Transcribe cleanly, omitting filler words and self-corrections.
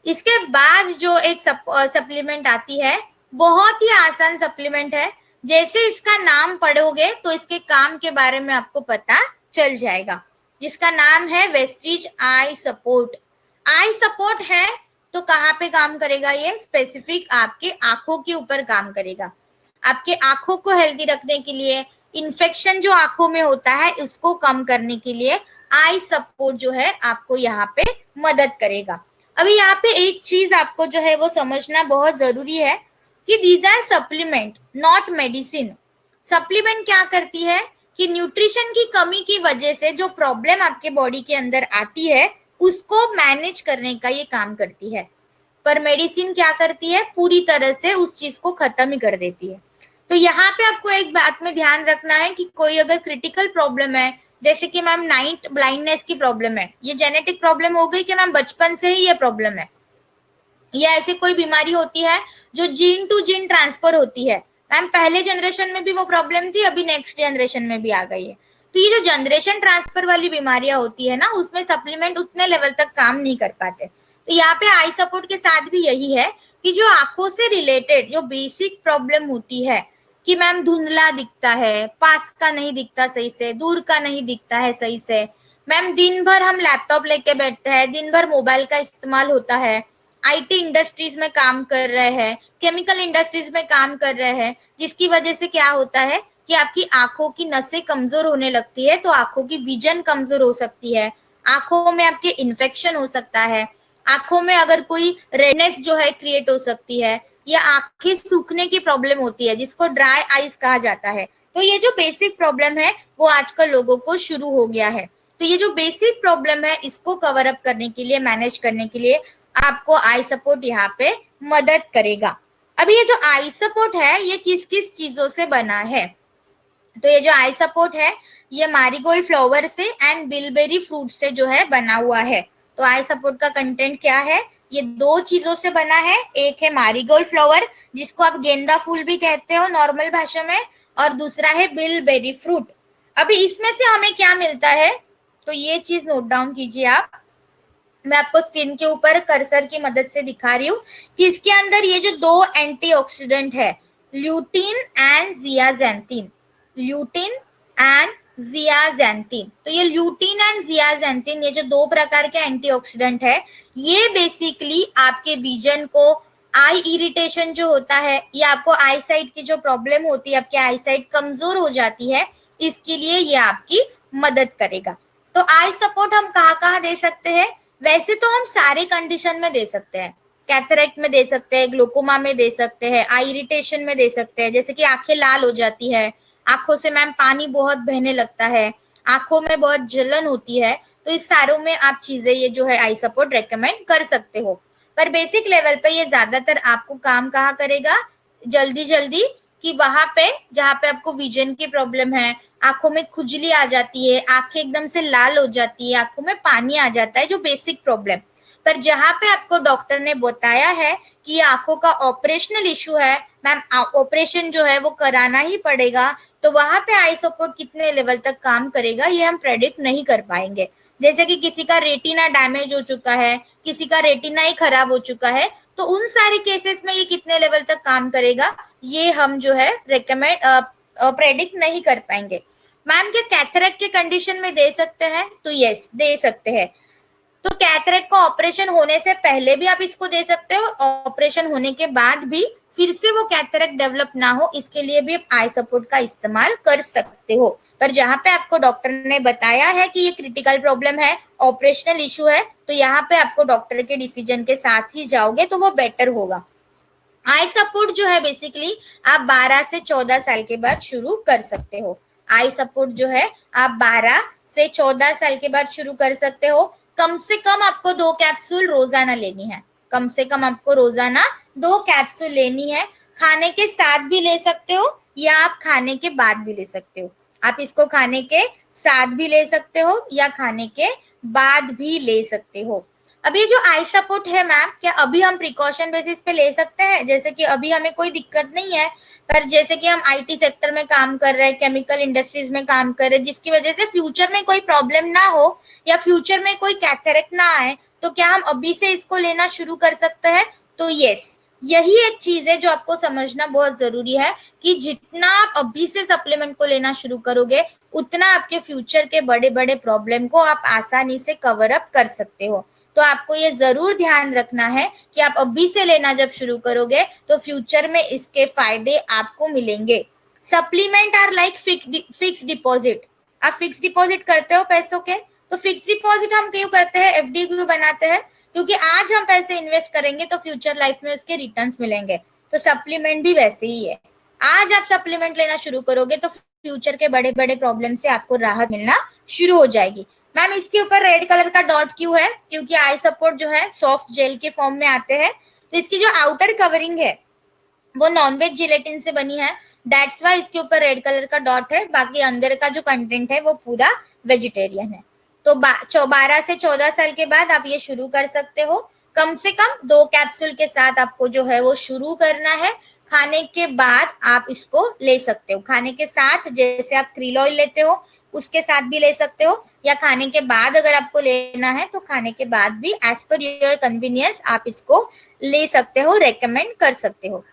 इसके बाद जो एक सप्लीमेंट आती है, बहुत ही आसान सप्लीमेंट है। जैसे इसका नाम पढ़ोगे तो इसके काम के बारे में आपको पता चल जाएगा, जिसका नाम है Vestige I support. I support है तो कहाँ पे काम करेगा? ये स्पेसिफिक आपके आंखों के ऊपर काम करेगा। आपके आंखों को हेल्दी रखने के लिए, इन्फेक्शन जो आंखों में होता है उसको कम करने के लिए आई सपोर्ट जो है आपको यहाँ पे मदद करेगा। अभी यहाँ पे एक चीज आपको जो है वो समझना बहुत जरूरी है कि these are supplement not medicine. Supplement क्या करती है कि न्यूट्रिशन की कमी की वजह से जो प्रॉब्लम आपके बॉडी के अंदर आती है उसको मैनेज करने का ये काम करती है, पर मेडिसिन क्या करती है? पूरी तरह से उस चीज को खत्म ही कर देती है। तो यहाँ पे आपको एक बात में ध्यान रखना है कि कोई अगर क्रिटिकल प्रॉब्लम है, जैसे कि मैम नाइट ब्लाइंडनेस की प्रॉब्लम है, ये जेनेटिक प्रॉब्लम हो गई कि मैम बचपन से ही ये प्रॉब्लम है, या ऐसी कोई बीमारी होती है जो जीन टू जीन ट्रांसफर होती है, मैम पहले जनरेशन में भी वो प्रॉब्लम थी, अभी नेक्स्ट जनरेशन में भी आ गई है। तो ये जो जनरेशन ट्रांसफर वाली बीमारियां होती है ना, उसमें सप्लीमेंट उतने लेवल तक काम नहीं कर पाते। तो यहाँ पे आई सपोर्ट के साथ भी यही है कि जो आंखों से रिलेटेड जो बेसिक प्रॉब्लम होती है कि मैम धुंधला दिखता है, पास का नहीं दिखता सही से, दूर का नहीं दिखता है सही से, मैम दिन भर हम लैपटॉप लेके बैठते हैं, दिन भर मोबाइल का इस्तेमाल होता है, आईटी इंडस्ट्रीज में काम कर रहे हैं, केमिकल इंडस्ट्रीज में काम कर रहे हैं, जिसकी वजह से क्या होता है कि आपकी आंखों की नसें कमजोर होने लगती है, तो आंखों की विजन कमजोर हो सकती है, आंखों में आपके इन्फेक्शन हो सकता है, आंखों में अगर कोई रेडनेस जो है क्रिएट हो सकती है, या आंखें सूखने की प्रॉब्लम होती है जिसको ड्राई आइज कहा जाता है। तो ये जो बेसिक प्रॉब्लम है वो आजकल लोगों को शुरू हो गया है। तो ये जो बेसिक प्रॉब्लम है इसको कवर अप करने के लिए, मैनेज करने के लिए आपको आई सपोर्ट यहाँ पे मदद करेगा। अभी ये जो आई सपोर्ट है ये किस किस चीजों से बना है? तो ये जो आई सपोर्ट है ये मैरीगोल्ड फ्लावर से एंड बिलबेरी फ्रूट से जो है बना हुआ है। तो आई सपोर्ट का कंटेंट क्या है? ये दो चीजों से बना है, एक है मैरीगोल्ड फ्लावर जिसको आप गेंदा फूल भी कहते हो नॉर्मल भाषा में, और दूसरा है बिलबेरी फ्रूट। अभी इसमें से हमें क्या मिलता है? तो ये चीज नोट डाउन कीजिए आप, मैं आपको स्क्रीन के ऊपर कर्सर की मदद से दिखा रही हूँ कि इसके अंदर ये जो दो एंटीऑक्सीडेंट है, ल्यूटीन एंड जियाजेंथिन, ल्यूटीन एंड जियाजेंथिन। तो ये ल्यूटीन एंड जियाजेंथिन ये जो दो प्रकार के एंटीऑक्सीडेंट है, ये बेसिकली आपके विजन को, आई इरिटेशन जो होता है या आपको आई साइट की जो प्रॉब्लम होती है, आपकी आई साइट कमजोर हो जाती है, इसके लिए ये आपकी मदद करेगा। तो आई सपोर्ट हम कहाँ कहाँ दे सकते हैं? वैसे तो हम सारे कंडीशन में दे सकते हैं, कैटरेक्ट में दे सकते हैं, ग्लोकोमा में दे सकते हैं, आई इरिटेशन में दे सकते हैं, जैसे कि आंखें लाल हो जाती है, आंखों से मैम पानी बहुत बहने लगता है, आंखों में बहुत जलन होती है, तो इस सारों में आप चीजें ये जो है आई सपोर्ट रेकमेंड कर सकते हो। पर बेसिक लेवल पे ये ज्यादातर आपको काम कहाँ करेगा? जल्दी जल्दी कि वहां पे जहाँ पे आपको विजन की प्रॉब्लम है, आंखों में खुजली आ जाती है, आंखें एकदम से लाल हो जाती है, आंखों में पानी आ जाता है, जो बेसिक प्रॉब्लम। पर जहाँ पे आपको डॉक्टर ने बताया है कि ये आंखों का ऑपरेशनल इशू है, मैम ऑपरेशन जो है वो कराना ही पड़ेगा, तो वहां पे आई सपोर्ट कितने लेवल तक काम करेगा ये हम प्रेडिक्ट नहीं कर पाएंगे। जैसे कि किसी का रेटिना डैमेज हो चुका है, किसी का रेटिना ही खराब हो चुका है, तो उन सारे केसेस में ये कितने लेवल तक काम करेगा ये हम जो है रेकमेंड प्रेडिक्ट नहीं कर पाएंगे। मैम क्या कैथरेक्ट के कंडीशन में दे सकते हैं? तो यस दे सकते हैं। तो कैथरेक्ट का ऑपरेशन होने से पहले भी आप इसको दे सकते हो, ऑपरेशन होने के बाद भी फिर से वो कैथरेक्ट डेवलप ना हो इसके लिए भी आप आई सपोर्ट का इस्तेमाल कर सकते हो। पर जहां पे आपको डॉक्टर ने बताया है कि ये क्रिटिकल प्रॉब्लम है, ऑपरेशनल इशू है, तो यहाँ पे आपको डॉक्टर के डिसीजन के साथ ही जाओगे तो वो बेटर होगा। आई सपोर्ट जो है बेसिकली आप 12 से 14 साल के बाद शुरू कर सकते हो। आई सपोर्ट जो है आप 12 से 14 साल के बाद शुरू कर सकते हो। कम से कम आपको 2 कैप्सूल रोजाना लेनी है, कम से कम आपको रोजाना 2 कैप्सूल लेनी है। खाने के साथ भी ले सकते हो या आप खाने के बाद भी ले सकते हो। आप इसको खाने के साथ भी ले सकते हो या खाने के बाद भी ले सकते हो। अभी जो आई सपोर्ट है मैम, क्या अभी हम प्रिकॉशन बेसिस पे ले सकते हैं? जैसे कि अभी हमें कोई दिक्कत नहीं है, पर जैसे कि हम आईटी सेक्टर में काम कर रहे हैं, केमिकल इंडस्ट्रीज में काम कर रहे हैं, जिसकी वजह से फ्यूचर में कोई प्रॉब्लम ना हो या फ्यूचर में कोई कैथरेक्ट ना आए, तो क्या हम अभी से इसको लेना शुरू कर सकते हैं? तो यस, यही एक चीज है जो आपको समझना बहुत जरूरी है कि जितना आप अभी से सप्लीमेंट को लेना शुरू करोगे उतना आपके फ्यूचर के बड़े बड़े प्रॉब्लम को आप आसानी से कवर अप कर सकते हो। तो आपको ये जरूर ध्यान रखना है कि आप अभी से लेना जब शुरू करोगे तो फ्यूचर में इसके फायदे आपको मिलेंगे। Supplement are like fix deposit. आप फिक्स डिपॉजिट करते हो पैसों के, तो फिक्स डिपॉजिट हम क्यों करते हैं, एफडी क्यों बनाते हैं? क्योंकि आज हम पैसे इन्वेस्ट करेंगे तो फ्यूचर लाइफ में उसके रिटर्न्स मिलेंगे। तो सप्लीमेंट भी वैसे ही है। आज आप सप्लीमेंट लेना शुरू करोगे तो फ्यूचर के बड़े बड़े प्रॉब्लम से आपको राहत मिलना शुरू हो जाएगी। मैम इसके ऊपर रेड कलर का डॉट क्यों है? क्योंकि आई सपोर्ट जो है सॉफ्ट जेल के फॉर्म में आते हैं, तो इसकी जो आउटर कवरिंग है वो नॉनवेज जिलेटिन से बनी है, दैट्स वाई इसके ऊपर रेड कलर का डॉट है। बाकी अंदर का जो कंटेंट है वो पूरा वेजिटेरियन है। तो 12 से 14 साल के बाद आप ये शुरू कर सकते हो। कम से कम 2 कैप्सूल के साथ आपको जो है वो शुरू करना है। खाने के बाद आप इसको ले सकते हो, खाने के साथ जैसे आप क्रील ऑयल लेते हो उसके साथ भी ले सकते हो, या खाने के बाद अगर आपको लेना है तो खाने के बाद भी एज पर योर कन्वीनियंस आप इसको ले सकते हो, रेकमेंड कर सकते हो।